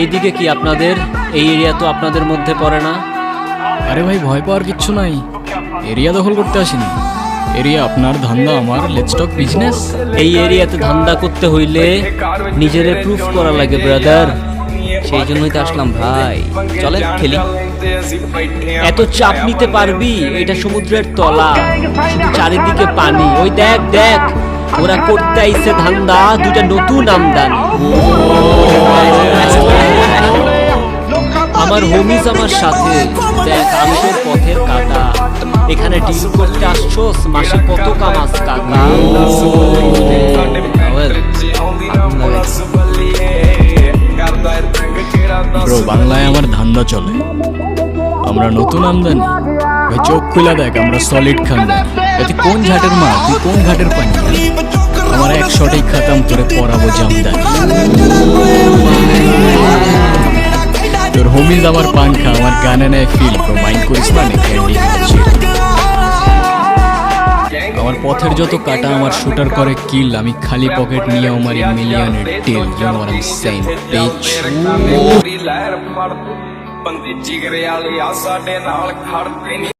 এইদিকে কি আপনাদের এই এরিয়া তো আপনাদের মধ্যে পড়ে না? আরে ভাই, ভয় পাওয়ার কিচ্ছু নাই। এরিয়া দখল করতে আসিনি। এরিয়া আপনার, ধান্দা আমার। Let's talk business. এই এরিয়াতে ধান্দা করতে হইলে নিজেরে প্রুফ করা লাগে ব্রাদার, সেই জন্যই তো আসলাম ভাই। চলেন খেলি। এত চাপ নিতে পারবি? এটা সমুদ্রের তলা, শুধু চারিদিকে পানি। ওই দেখ দেখ, ওরা করতে আইছে ধান্দা, দুটা নতুন আমদানি। আমার হোমিস আমার সাথে। দেখ আমি তোর পথের কাটা, এখানে ডিল করতে আসছোস, মাসে কত কামাস কাকা? ব্রো, বাংলায় আমার ধান্দা চলে। আমরা নতুন আমদানি। ভাই চোখ খুলে দেখ, আমরা সলিড খানদানি। এতে কোন ঘাটের মা, তুই কোন ঘাটের পানি? আমার এক শটেই খাতাম করে পরাবো জামদানি। তোর হোমিজ আমার পাংখা, আমার গানে নেয় ফিল। ব্রো মাইন্ড করিস না, ক্যান্ডি খাচ্ছি। আমার পথের যত কাটা আমার শুটার করে কিল। আমি খালি পকেট নিয়ে আমার মিলিয়নের deal. You know what I am saying, bitch. ਬੰਦੇ ਜਿਗਰੇ ਵਾਲੇ ਆ ਸਾਡੇ ਨਾਲ ਖੜਦੇ ਨੀ।